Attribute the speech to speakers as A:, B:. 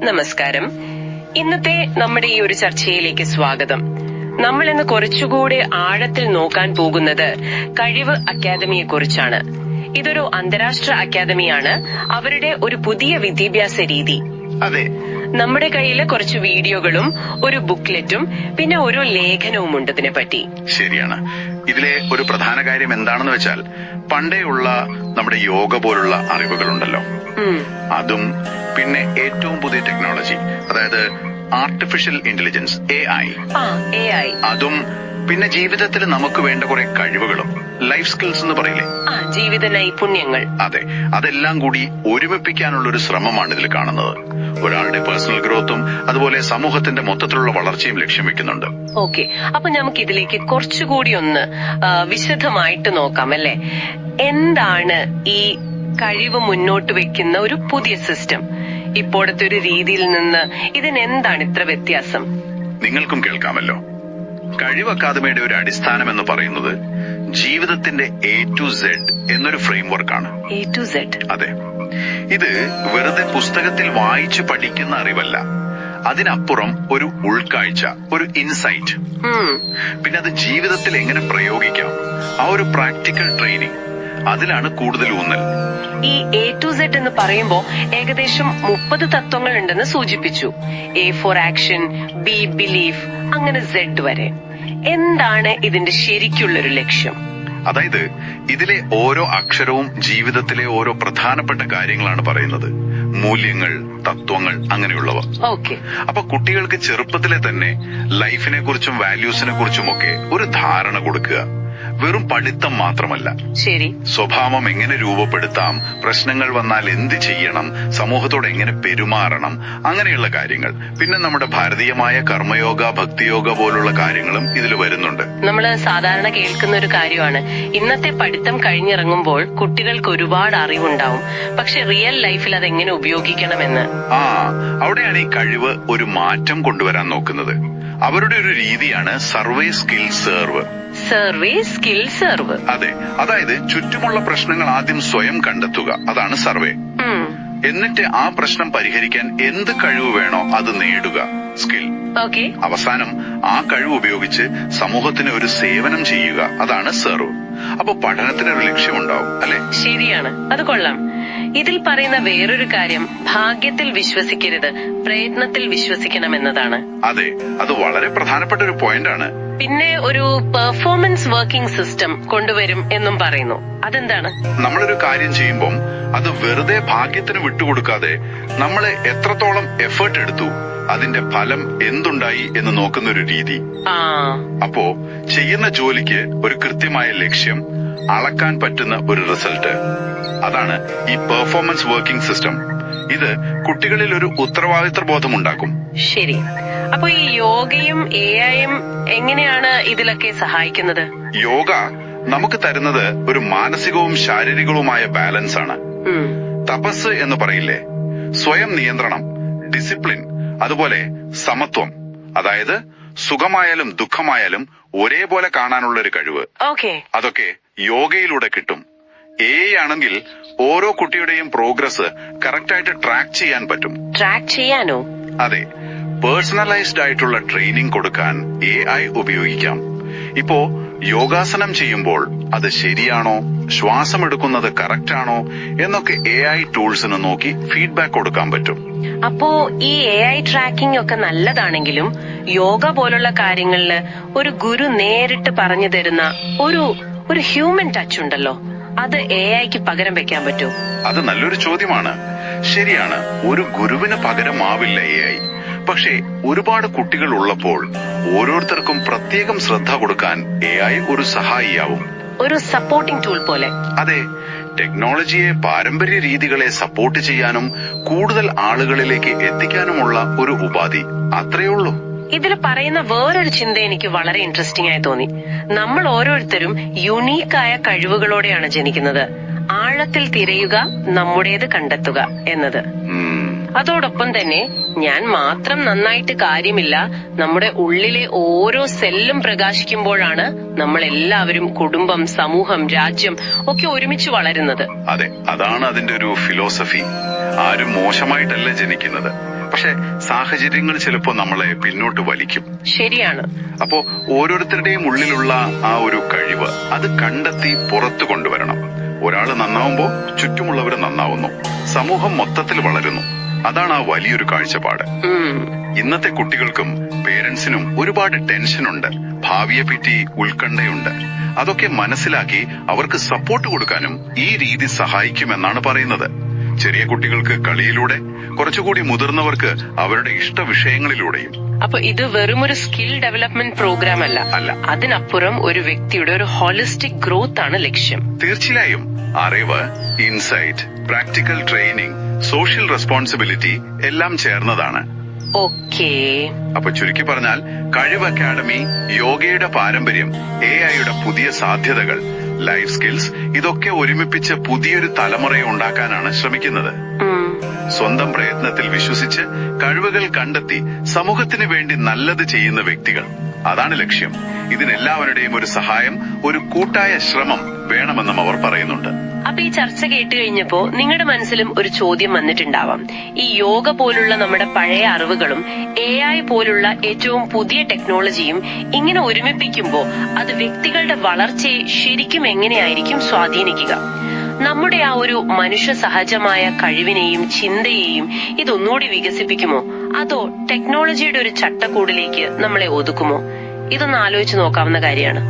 A: നമസ്കാരം. ഇന്നത്തെ നമ്മുടെ ഈ ഒരു ചർച്ചയിലേക്ക് സ്വാഗതം. നമ്മൾ ഇന്ന് കുറച്ചുകൂടി ആഴത്തിൽ നോക്കാൻ പോകുന്നത് കഴിവ് അക്കാദമിയെ കുറിച്ചാണ്. ഇതൊരു അന്താരാഷ്ട്ര അക്കാദമിയാണ്. അവരുടെ ഒരു പുതിയ വിദ്യാഭ്യാസ രീതി.
B: അതെ,
A: നമ്മുടെ കയ്യില് കുറച്ച് വീഡിയോകളും ഒരു ബുക്ക്ലെറ്റും പിന്നെ ഒരു ലേഖനവും ഉണ്ട് ഇതിനെ പറ്റി.
B: ശരിയാണ്. ഇതിലെ ഒരു പ്രധാന കാര്യം എന്താണെന്ന് വെച്ചാൽ, പണ്ടേയുള്ള നമ്മുടെ യോഗ പോലുള്ള അറിവുകളുണ്ടല്ലോ, അതും പിന്നെ ഏറ്റവും പുതിയ ടെക്നോളജി, അതായത് ആർട്ടിഫിഷ്യൽ ഇന്റലിജൻസ് AI, അതും പിന്നെ ജീവിതത്തിൽ നമുക്ക് വേണ്ട കുറെ കഴിവുകളും ലൈഫ് സ്കിൽസ് എന്ന് പറയില്ലേ,
A: ജീവിത നൈപുണ്യങ്ങൾ,
B: അതെ, അതെല്ലാം കൂടി ഒരുമിപ്പിക്കാനുള്ള ഒരു ശ്രമമാണ് ഇതിൽ കാണുന്നത്. ഒരാളുടെ പേഴ്സണൽ ഗ്രോത്തും അതുപോലെ സമൂഹത്തിന്റെ മൊത്തത്തിലുള്ള വളർച്ചയും ലക്ഷ്യം വെക്കുന്നുണ്ട്.
A: ഓക്കെ, അപ്പൊ നമുക്ക് ഇതിലേക്ക് കുറച്ചുകൂടി ഒന്ന് വിശദമായിട്ട് നോക്കാം അല്ലെ. എന്താണ് ഈ കഴിവ് മുന്നോട്ട് വെക്കുന്ന ഒരു പുതിയ സിസ്റ്റം? ഇപ്പോഴത്തെ ഒരു രീതിയിൽ നിന്ന് ഇതിനെന്താണ് ഇത്ര വ്യത്യാസം?
B: നിങ്ങൾക്കും കേൾക്കാമല്ലോ. കഴിവ് അക്കാദമിയുടെ ഒരു അടിസ്ഥാനം എന്ന് പറയുന്നത് ജീവിതത്തിന്റെ A to Z എന്നൊരു ഫ്രെയിംവർക്കാണ്.
A: A to Z,
B: അതെ. ഇത് വെറുതെ പുസ്തകത്തിൽ വായിച്ചു പഠിക്കുന്ന അറിവല്ല, അതിനപ്പുറം ഒരു ഉൾക്കാഴ്ച, ഒരു ഇൻസൈറ്റ്, പിന്നെ അത് ജീവിതത്തിൽ എങ്ങനെ പ്രയോഗിക്കാം, ആ ഒരു പ്രാക്ടിക്കൽ ട്രെയിനിങ്, അതിലാണ് കൂടുതൽ ഊന്നൽ.
A: ഈ A to Z എന്ന് പറയുമ്പോ ഏകദേശം 30 തത്വങ്ങൾ ഉണ്ടെന്ന് സൂചിപ്പിച്ചു. A for action, B belief, അങ്ങനെ Z വരെ. എന്താണ് ഇതിന്റെ ശരിക്കുള്ളൊരു ലക്ഷ്യം?
B: അതായത് ഇതിലെ ഓരോ അക്ഷരവും ജീവിതത്തിലെ ഓരോ പ്രധാനപ്പെട്ട കാര്യങ്ങളാണ് പറയുന്നത്. മൂല്യങ്ങൾ, തത്വങ്ങൾ, അങ്ങനെയുള്ളവ.
A: ഓക്കെ.
B: അപ്പൊ കുട്ടികൾക്ക് ചെറുപ്പത്തിലെ തന്നെ ലൈഫിനെ കുറിച്ചും വാല്യൂസിനെ കുറിച്ചുമൊക്കെ ഒരു ധാരണ കൊടുക്കുക. വെറും പഠിത്തം മാത്രമല്ല,
A: ശരി,
B: സ്വഭാവം എങ്ങനെ രൂപപ്പെടുത്താം, പ്രശ്നങ്ങൾ വന്നാൽ എന്ത് ചെയ്യണം, സമൂഹത്തോട് എങ്ങനെ പെരുമാറണം, അങ്ങനെയുള്ള കാര്യങ്ങൾ. പിന്നെ നമ്മുടെ ഭാരതീയമായ കർമ്മയോഗ, ഭക്തിയോഗ പോലുള്ള കാര്യങ്ങളും ഇതിൽ വരുന്നുണ്ട്.
A: നമ്മള് സാധാരണ കേൾക്കുന്ന ഒരു കാര്യമാണ്, ഇന്നത്തെ പഠിത്തം കഴിഞ്ഞിറങ്ങുമ്പോൾ കുട്ടികൾക്ക് ഒരുപാട് അറിവുണ്ടാവും, പക്ഷെ റിയൽ ലൈഫിൽ അതെങ്ങനെ ഉപയോഗിക്കണമെന്ന്.
B: അവിടെയാണ് ഈ കഴിവ് ഒരു മാറ്റം കൊണ്ടുവരാൻ നോക്കുന്നത്. അവരുടെ ഒരു രീതിയാണ് സർവേ സ്കിൽ സെർവ്. അതെ, അതായത് ചുറ്റുമുള്ള പ്രശ്നങ്ങൾ ആദ്യം സ്വയം കണ്ടെത്തുക, അതാണ് സർവേ. എന്നിട്ട് ആ പ്രശ്നം പരിഹരിക്കാൻ എന്ത് കഴിവ് വേണോ അത് നേടുക, സ്കിൽ. അവസാനം ആ കഴിവ് ഉപയോഗിച്ച് സമൂഹത്തിന് ഒരു സേവനം ചെയ്യുക, അതാണ് സെർവ്. അപ്പൊ പഠനത്തിനൊരു ലക്ഷ്യമുണ്ടാവും, അല്ലെ?
A: ശരിയാണ്, അത് കൊള്ളാം. ഇതിൽ പറയുന്ന വേറൊരു കാര്യം ഭാഗ്യത്തിൽ വിശ്വസിക്കരുത്, പ്രയത്നത്തിൽ വിശ്വസിക്കണമെന്നതാണ്.
B: അതെ, അത് വളരെ പ്രധാനപ്പെട്ട ഒരു പോയിന്റാണ്.
A: പിന്നെ ഒരു പെർഫോമൻസ് വർക്കിംഗ് സിസ്റ്റം കൊണ്ടുവരും എന്നും പറയുന്നു. അതെന്താണ്?
B: നമ്മളൊരു കാര്യം ചെയ്യുമ്പം അത് വെറുതെ ഭാഗ്യത്തിന് വിട്ടുകൊടുക്കാതെ നമ്മൾ എത്രത്തോളം എഫേർട്ട് എടുത്തു, അതിന്റെ ഫലം എന്തുണ്ടായി എന്ന് നോക്കുന്ന ഒരു രീതി. അപ്പോ ചെയ്യുന്ന ജോലിക്ക് ഒരു കൃത്യമായ ലക്ഷ്യം, അളക്കാൻ പറ്റുന്ന ഒരു റിസൾട്ട്, അതാണ് ഈ പെർഫോമൻസ് വർക്കിംഗ് സിസ്റ്റം. ഇത് കുട്ടികളിൽ ഒരു ഉത്തരവാദിത്വ ബോധമുണ്ടാക്കും.
A: ശരി. അപ്പൊ ഈ യോഗയും AIയും എങ്ങനെയാണ് ഇതിലൊക്കെ സഹായിക്കുന്നത്?
B: യോഗ നമുക്ക് തരുന്നത് ഒരു മാനസികവും ശാരീരികവുമായ ബാലൻസ് ആണ്. തപസ് എന്ന് പറയില്ലേ, സ്വയം നിയന്ത്രണം, ഡിസിപ്ലിൻ, അതുപോലെ സമത്വം, അതായത് സുഖമായാലും ദുഃഖമായാലും ഒരേപോലെ കാണാനുള്ള ഒരു കഴിവ്. അതൊക്കെ യോഗയിലൂടെ കിട്ടും. AI ആണെങ്കിൽ ഓരോ കുട്ടിയുടെയും പ്രോഗ്രസ് കറക്റ്റായിട്ട് ട്രാക്ക് ചെയ്യാൻ പറ്റും.
A: ട്രാക്ക് ചെയ്യാനോ?
B: അതെ, പേഴ്സണലൈസ്ഡ് ആയിട്ടുള്ള ട്രെയിനിങ് കൊടുക്കാൻ AI ഉപയോഗിക്കാം. ഇപ്പോ യോഗാസനം ചെയ്യുമ്പോൾ അത് ശരിയാണോ, ശ്വാസമെടുക്കുന്നത് കറക്റ്റ് ആണോ എന്നൊക്കെ AI ടൂൾസിന് നോക്കി ഫീഡ്ബാക്ക് കൊടുക്കാൻ പറ്റും.
A: അപ്പോ ഈ AI ട്രാക്കിംഗ് ഒക്കെ നല്ലതാണെങ്കിലും യോഗ പോലുള്ള കാര്യങ്ങളില് ഒരു ഗുരു നേരിട്ട് പറഞ്ഞു തരുന്ന ഒരു ഹ്യൂമൻ ടച്ച് ഉണ്ടല്ലോ, അത് AIക്ക് പകരം വെക്കാൻ പറ്റുമോ?
B: അത് നല്ലൊരു ചോദ്യമാണ്. ശരിയാണ്, ഒരു ഗുരുവിന് പകരമാവില്ല AI. പക്ഷേ ഒരുപാട് കുട്ടികൾ ഉള്ളപ്പോൾ ഓരോരുത്തർക്കും പ്രത്യേകം ശ്രദ്ധ കൊടുക്കാൻ AI ഒരു സഹായിയാവും, ഒരു
A: സപ്പോർട്ടിംഗ് ടൂൾ പോലെ.
B: അതെ, ടെക്നോളജിയെ പാരമ്പര്യ രീതികളെ സപ്പോർട്ട് ചെയ്യാനും കൂടുതൽ ആളുകളിലേക്ക് എത്തിക്കാനുമുള്ള ഒരു ഉപാധി, അത്രയുള്ളൂ.
A: ഇതിൽ പറയുന്ന വേറൊരു ചിന്ത എനിക്ക് വളരെ ഇൻട്രസ്റ്റിംഗ് ആയി തോന്നി. നമ്മൾ ഓരോരുത്തരും യുണീക്കായ കഴിവുകളോടെയാണ് ജനിക്കുന്നത്. ആഴത്തിൽ തിരയുക, നമ്മുടേത് കണ്ടെത്തുക എന്നത്. അതോടൊപ്പം തന്നെ ഞാൻ മാത്രം നന്നായിട്ട് കാര്യമില്ല, നമ്മുടെ ഉള്ളിലെ ഓരോ സെല്ലും പ്രകാശിക്കുമ്പോഴാണ് നമ്മൾ എല്ലാവരും കുടുംബം, സമൂഹം, രാജ്യം ഒക്കെ ഒരുമിച്ച് വളരുന്നത്.
B: അതെ, അതാണ് അതിന്റെ ഒരു ഫിലോസഫി. ആരും മോശമായിട്ടല്ല ജനിക്കുന്നത്, പക്ഷെ സാഹചര്യങ്ങൾ ചിലപ്പോ നമ്മളെ പിന്നോട്ട് വലിക്കും.
A: ശരിയാണ്.
B: അപ്പോ ഓരോരുത്തരുടെയും ഉള്ളിലുള്ള ആ ഒരു കഴിവ് അത് കണ്ടെത്തി പുറത്തു കൊണ്ടുവരണം. ഒരാള് നന്നാവുമ്പോ ചുറ്റുമുള്ളവര് നന്നാവുന്നു, സമൂഹം മൊത്തത്തിൽ വളരുന്നു. അതാണ് ആ വലിയൊരു കാഴ്ചപ്പാട്. ഇന്നത്തെ കുട്ടികൾക്കും പേരൻസിനും ഒരുപാട് ടെൻഷനുണ്ട്, ഭാവിയെ പറ്റി ഉത്കണ്ഠയുണ്ട്. അതൊക്കെ മനസ്സിലാക്കി അവർക്ക് സപ്പോർട്ട് കൊടുക്കാനും ഈ രീതി സഹായിക്കുമെന്നാണ് പറയുന്നത്. ചെറിയ കുട്ടികൾക്ക് കളിയിലൂടെ, കുറച്ചുകൂടി മുതിർന്നവർക്ക് അവരുടെ ഇഷ്ട വിഷയങ്ങളിലൂടെയും.
A: അപ്പൊ ഇത് വെറുമൊരു സ്കിൽ ഡെവലപ്മെന്റ് പ്രോഗ്രാം അല്ല, അതിനപ്പുറം ഒരു വ്യക്തിയുടെ ഒരു ഹോളിസ്റ്റിക് ഗ്രോത്ത് ആണ് ലക്ഷ്യം.
B: തീർച്ചയായും അറിവ്, insight, practical training, social responsibility എല്ലാം ചേർന്നതാണ്.
A: ഓക്കേ.
B: അപ്പൊ ചുരുക്കി പറഞ്ഞാൽ കഴിവ് അക്കാഡമി യോഗയുടെ പാരമ്പര്യം, AI-യുടെ പുതിയ സാധ്യതകൾ, ലൈഫ് സ്കിൽസ് ഇതൊക്കെ ഒരുമിപ്പിച്ച് പുതിയൊരു തലമുറയെ ഉണ്ടാക്കാനാണ് ശ്രമിക്കുന്നത്. സ്വന്തം പ്രയത്നത്തിൽ വിശ്വസിച്ച് കഴിവുകൾ കണ്ടെത്തി സമൂഹത്തിന് വേണ്ടി നല്ലത് ചെയ്യുന്ന വ്യക്തികൾ, അതാണ് ലക്ഷ്യം. ഇതിനെല്ലാവരുടെയും ഒരു സഹായം, ഒരു കൂട്ടായ ശ്രമം വേണമെന്നും അവർ പറയുന്നുണ്ട്.
A: അപ്പൊ ഈ ചർച്ച കേട്ട് കഴിഞ്ഞപ്പോ നിങ്ങളുടെ മനസ്സിലും ഒരു ചോദ്യം വന്നിട്ടുണ്ടാവാം. ഈ യോഗ പോലുള്ള നമ്മുടെ പഴയ അറിവുകളും AI പോലുള്ള ഏറ്റവും പുതിയ ടെക്നോളജിയും ഇങ്ങനെ ഒരുമിപ്പിക്കുമ്പോ അത് വ്യക്തികളുടെ വളർച്ചയെ ശരിക്കും എങ്ങനെയായിരിക്കും സ്വാധീനിക്കുക? നമ്മുടെ ആ ഒരു മനുഷ്യ സഹജമായ കഴിവിനെയും ചിന്തയെയും ഇതൊന്നുകൂടി വികസിപ്പിക്കുമോ, അതോ ടെക്നോളജിയുടെ ഒരു ചട്ടക്കൂടിലേക്ക് നമ്മളെ ഒതുക്കുമോ? ഇതൊന്ന് ആലോചിച്ച് നോക്കാവുന്ന കാര്യമാണ്.